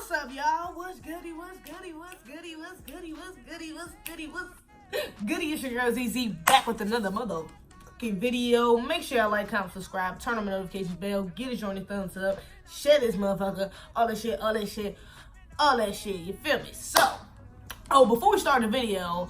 What's up, y'all? What's goody? What's goody? What's goody? What's goody? What's goody? What's goody? What's goody? It's your girl Zeze back with another motherfucking video. Make sure y'all like, comment, subscribe, turn on the notifications bell, get a joint thumbs up, share this motherfucker, all that shit, all that shit, all that shit. You feel me? So, before we start the video,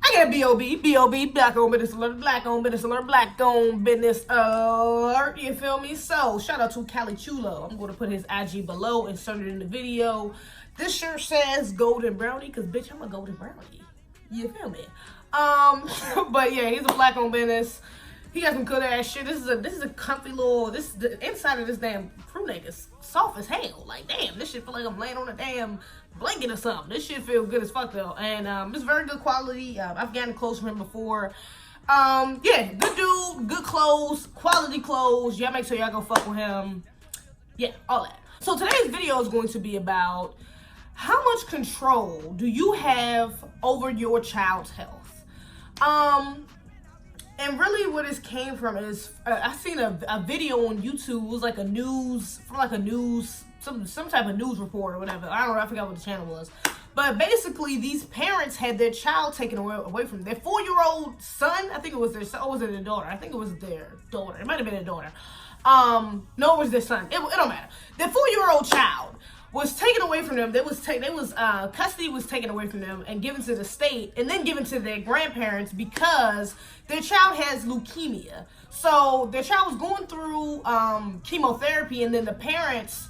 I got B.O.B. Black owned business alert, black owned business alert, black owned business alert. You feel me? So, shout out to Cali Chulo. I'm going to put his IG below, inserted in the video. This shirt says golden brownie, because bitch, I'm a golden brownie. You feel me? But yeah, he's a black owned business. He got some good ass shit. This is a comfy little, the inside of this damn crew neck is soft as hell. Like, damn, this shit feel like I'm laying on a damn blanket or something. This shit feel good as fuck though. And it's very good quality. I've gotten clothes from him before. Yeah, good dude, good clothes, quality clothes. Y'all make sure y'all go fuck with him. Yeah, all that. So today's video is going to be about how much control do you have over your child's health? And really what this came from is, I seen a video on YouTube. It was like some type of news report or whatever. I don't know, I forgot what the channel was. But basically, these parents had their child taken away from them. Their 4-year-old son, I think it was their son, or was it their daughter? I think it was their daughter. It might have been their daughter. No, it was their son. It don't matter. Their 4-year-old child was taken away from them. Custody was taken away from them and given to the state, and then given to their grandparents because their child has leukemia. So their child was going through chemotherapy, and then the parents,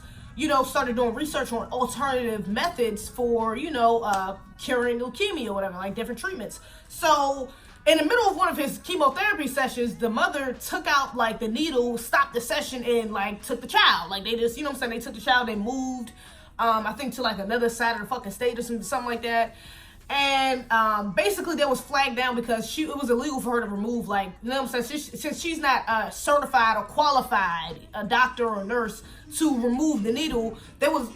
started doing research on alternative methods for, curing leukemia or whatever, like different treatments. So in the middle of one of his chemotherapy sessions, the mother took out like the needle, stopped the session, and like took the child. Like they just, they took the child, they moved, I think to like another side of the fucking state or something like that. And basically they was flagged down because it was illegal for her to remove, like, since she's not certified or qualified, a doctor or a nurse, to remove the needle, they was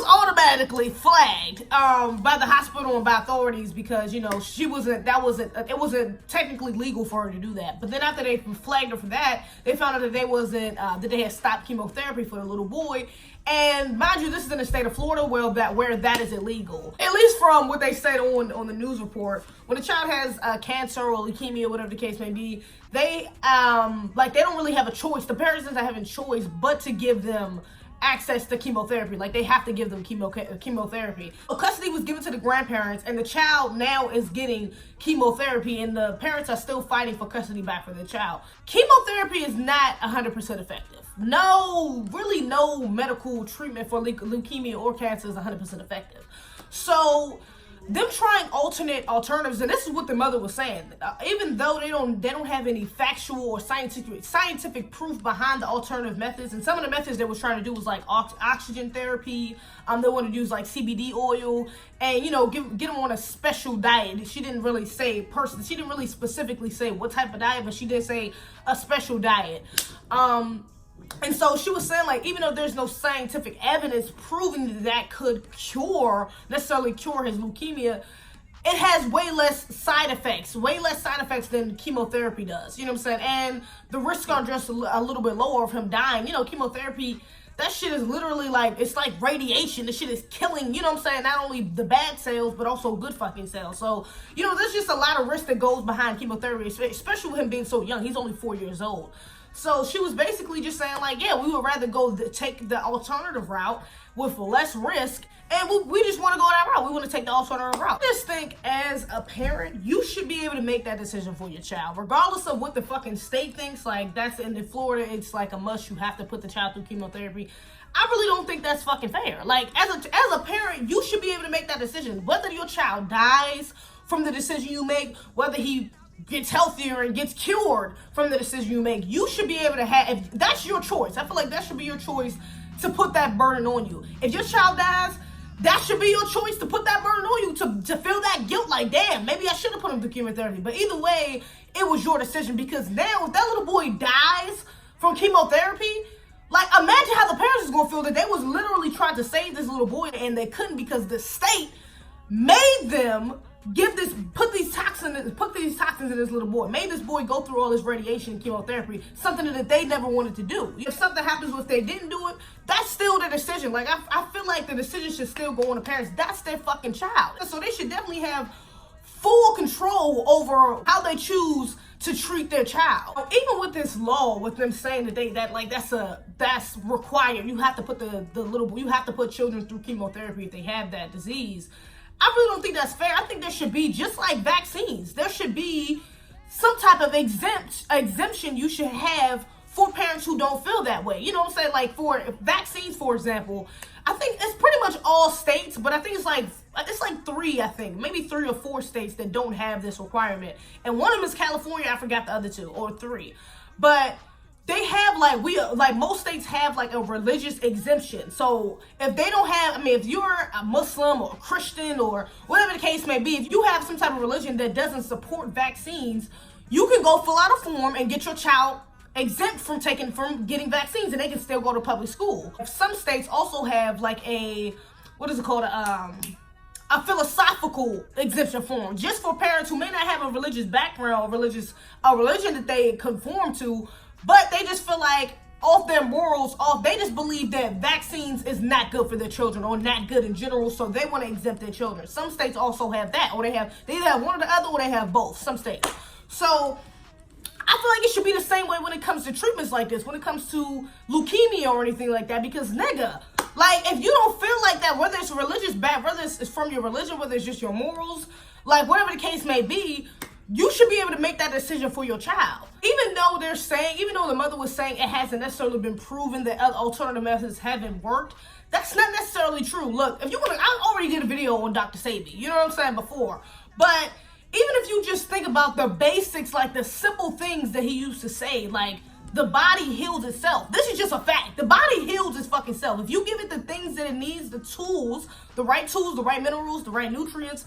automatically flagged by the hospital and by authorities because it wasn't technically legal for her to do that. But then after they flagged her for that, they found out that they had stopped chemotherapy for the little boy. And mind you, this is in the state of Florida where that is illegal. At least from what they said on the news report. When a child has cancer or leukemia, whatever the case may be, they don't really have a choice. The parents doesn't have a choice but to give them access to chemotherapy. Like, they have to give them chemotherapy. So custody was given to the grandparents, and the child now is getting chemotherapy, and the parents are still fighting for custody back for their child. Chemotherapy is not 100% effective. No medical treatment for leukemia or cancer is 100% effective. So them trying alternatives, and this is what the mother was saying, even though they don't have any factual or scientific proof behind the alternative methods, and some of the methods they was trying to do was like oxygen therapy. They wanted to use like CBD oil, and get them on a special diet. She didn't really specifically say what type of diet, but she did say a special diet. And so she was saying, like, even though there's no scientific evidence proving that could necessarily cure his leukemia, it has way less side effects than chemotherapy does. You know what I'm saying? And the risk are just a little bit lower of him dying. Chemotherapy, that shit is literally like, it's like radiation. The shit is killing, what I'm saying, not only the bad cells, but also good fucking cells. So, there's just a lot of risk that goes behind chemotherapy, especially with him being so young. He's only 4 years old. So she was basically just saying, like, yeah, we would rather take the alternative route with less risk, and we just want to go that route. We want to take the alternative route. I just think, as a parent, you should be able to make that decision for your child, regardless of what the fucking state thinks. Like, that's in Florida, it's like a must. You have to put the child through chemotherapy. I really don't think that's fucking fair. Like, as a parent, you should be able to make that decision. Whether your child dies from the decision you make, whether he gets healthier and gets cured from the decision you make, you should be able to have, if that's your choice. I feel like that should be your choice to put that burden on you. If your child dies, that should be your choice to put that burden on you, to feel that guilt, like, damn, maybe I should have put him through chemotherapy. But either way, it was your decision, because now if that little boy dies from chemotherapy, like, imagine how the parents is going to feel that they was literally trying to save this little boy and they couldn't because the state made them put these toxins in this little boy, made this boy go through all this radiation and chemotherapy, something that they never wanted to do. If something happens if they didn't do it, that's still their decision. Like, I feel like the decision should still go on the parents. That's their fucking child. So they should definitely have full control over how they choose to treat their child. Even with this law, with them saying that that's required, you have to put you have to put children through chemotherapy if they have that disease. I really don't think that's fair. I think there should be, just like vaccines, there should be some type of exemption you should have for parents who don't feel that way. You know what I'm saying? Like, for vaccines, for example, I think it's pretty much all states, but I think it's like three, I think, maybe 3 or 4 states that don't have this requirement. And one of them is California. I forgot the other 2 or 3. But they have, most states have like a religious exemption. So if they don't have, if you're a Muslim or a Christian or whatever the case may be, if you have some type of religion that doesn't support vaccines, you can go fill out a form and get your child exempt from getting vaccines, and they can still go to public school. Some states also have like a philosophical exemption form, just for parents who may not have a religious background or a religion that they conform to, but they just feel like off their morals, they just believe that vaccines is not good for their children or not good in general, so they want to exempt their children. Some states also have that, or they either have one or the other, or they have both, some states. So I feel like it should be the same way when it comes to treatments like this, when it comes to leukemia or anything like that, because nigga, like, if you don't feel like that, whether it's religious, whether it's from your religion, whether it's just your morals, like, whatever the case may be, you should be able to make that decision for your child. Even though the mother was saying it hasn't necessarily been proven that other alternative methods haven't worked, that's not necessarily true. Look, I already did a video on Dr. Zeze, you know what I'm saying, before, but even if you just think about the basics, like the simple things that he used to say, like, the body heals itself. This is just a fact. The body heals its fucking self. If you give it the things that it needs, the right minerals, the right nutrients,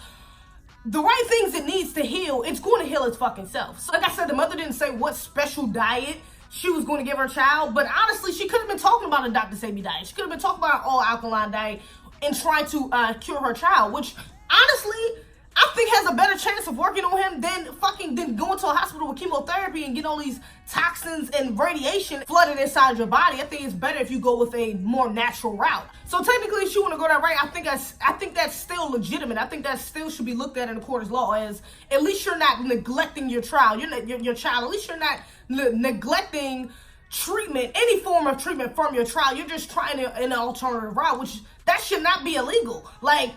the right things it needs to heal, it's going to heal its fucking self. So like I said, the mother didn't say what special diet she was going to give her child, but honestly, she could have been talking about a Dr. Zeze diet. She could have been talking about an all-alkaline diet and trying to cure her child, which honestly, I think has a better chance of working on him than going to a hospital with chemotherapy and getting all these toxins and radiation flooded inside your body. I think it's better if you go with a more natural route. So technically, if you want to go that way, I think that's still legitimate. I think that still should be looked at in the court of law, as at least you're not neglecting your child. Your child. At least you're not neglecting treatment, any form of treatment from your child. You're just trying an alternative route, which that should not be illegal. Like.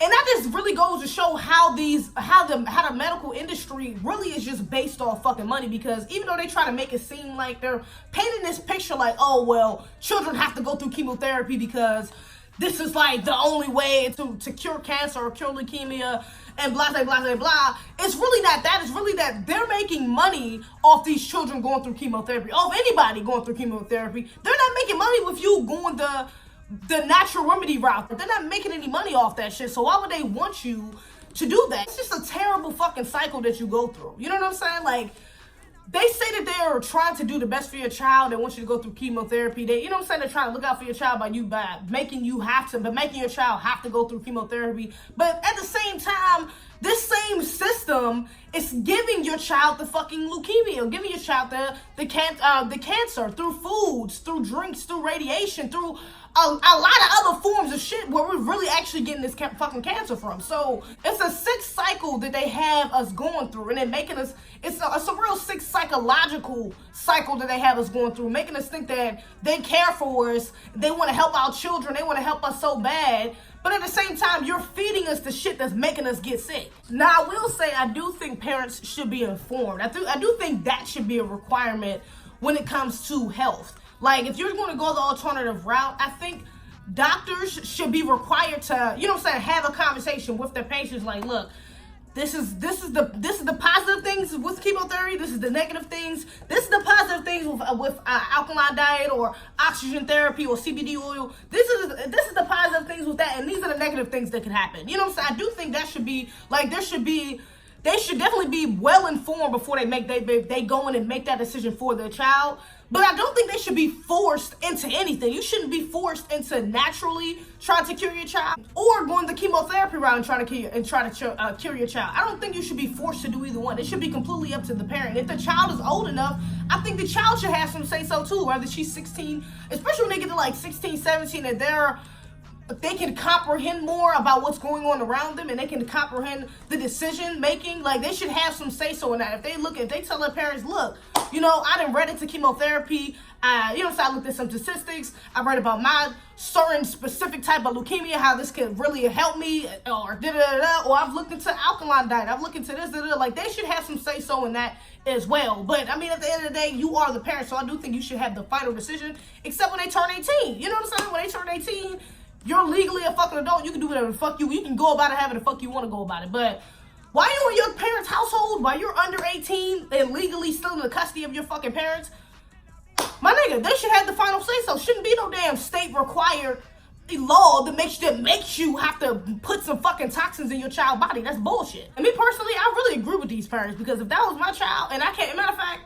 And that just really goes to show how the medical industry really is just based off fucking money, because even though they try to make it seem like they're painting this picture like, oh, well, children have to go through chemotherapy because this is like the only way to cure cancer or cure leukemia and blah, blah, blah, blah, blah. It's really not that. It's really that they're making money off these children going through chemotherapy, off anybody going through chemotherapy. They're not making money with you going the natural remedy route. They're not making any money off that shit, so why would they want you to do that? It's just a terrible fucking cycle that you go through. You know what I'm saying? Like, they say that they are trying to do the best for your child. They want you to go through chemotherapy. You know what I'm saying? They're trying to look out for your child by making your child have to go through chemotherapy. But at the same time, this same system is giving your child the fucking leukemia, giving your child the cancer through foods, through drinks, through radiation, through a lot of other forms of shit where we're really actually getting this fucking cancer from. So it's a sick cycle that they have us going through, and they're making us, it's a real sick psychological cycle that they have us going through, making us think that they care for us, they want to help our children, they want to help us so bad, but at the same time, you're feeding us the shit that's making us get sick. Now, I will say, I do think parents should be informed. I do think that should be a requirement when it comes to health. Like, if you're going to go the alternative route, I think doctors should be required to, you know what I'm saying, have a conversation with their patients. Like, look, this is the positive things with chemotherapy. This is the negative things. This is the positive things with alkaline diet or oxygen therapy or CBD oil. This is the positive things with that, and these are the negative things that can happen. You know what I'm saying? I do think that should be, like, there should be they should definitely be well informed before they go in and make that decision for their child. But I don't think they should be forced into anything. You shouldn't be forced into naturally trying to cure your child or going the chemotherapy route and trying to cure your child. I don't think you should be forced to do either one. It should be completely up to the parent. If the child is old enough, I think the child should have some say so too, whether she's 16, especially when they get to like 16, 17, and they can comprehend more about what's going on around them and they can comprehend the decision making. Like, they should have some say so in that. If they tell their parents, look, I done read into chemotherapy. I looked at some statistics. I read about my certain specific type of leukemia, how this could really help me, or or I've looked into alkaline diet. I've looked into this, like, they should have some say so in that as well. But I mean, at the end of the day, you are the parent, so I do think you should have the final decision, except when they turn 18. You know what I'm saying? When they turn 18, you're legally a fucking adult. You can do whatever the fuck you can go about it however the fuck you want to go about it. But while you're in your parents' household, while you're under 18 and legally still in the custody of your fucking parents, my nigga, they should have the final say so. Shouldn't be no damn state required law that makes you have to put some fucking toxins in your child's body. That's bullshit. And me personally, I really agree with these parents, because if that was my child, and I can't, matter of fact,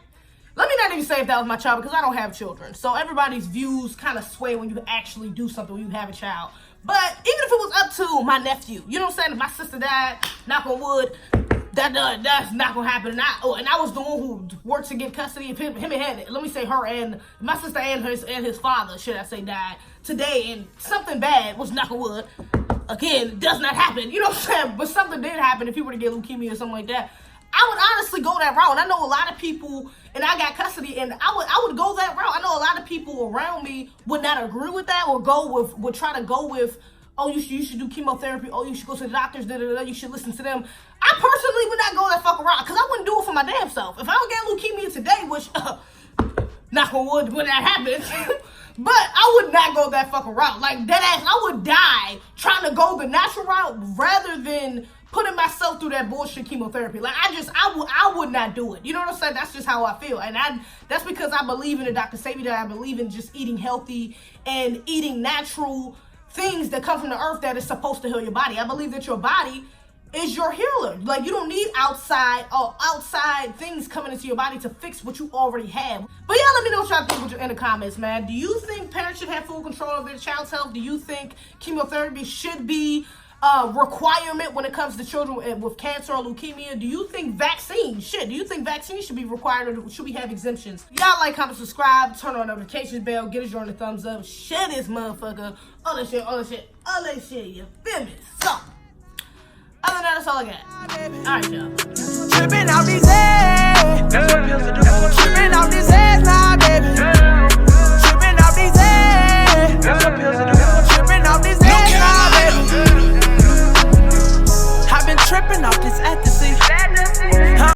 let me not even say if that was my child, because I don't have children. So everybody's views kind of sway when you actually do something, when you have a child. But even if it was up to my nephew, you know what I'm saying? If my sister died, knock on wood, that's not gonna happen. And I was the one who worked to get custody of him and let me say her and my sister and his father, should I say, died today, and something bad was, knock on wood, again, does not happen. You know what I'm saying? But something did happen if he were to get leukemia or something like that. I would honestly go that route. I know a lot of people, and I got custody, and I would go that route. I know a lot of people around me would not agree with that, or would try to go with, oh, you should do chemotherapy, oh, you should go to the doctors, you should listen to them. I personally would not go that fucking route, because I wouldn't do it for my damn self. If I don't get leukemia today, which, knock on wood when that happens, but I would not go that fucking route. Like, dead ass, I would die trying to go the natural route rather than putting myself through that bullshit chemotherapy. Like, I would not do it. You know what I'm saying? That's just how I feel. And that's because I believe in the Dr. Zeze, that I believe in just eating healthy and eating natural things that come from the earth that is supposed to heal your body. I believe that your body is your healer. Like, you don't need outside things coming into your body to fix what you already have. But yeah, let me know what y'all think in the comments, man. Do you think parents should have full control of their child's health? Do you think chemotherapy should be requirement when it comes to children with cancer or leukemia? Do you think vaccines should be required, or should we have exemptions? Y'all like, comment, subscribe, turn on notifications bell, get us join the thumbs up, share this motherfucker, all that shit, you feel me? So, other than that, that's all I got. Alright, y'all.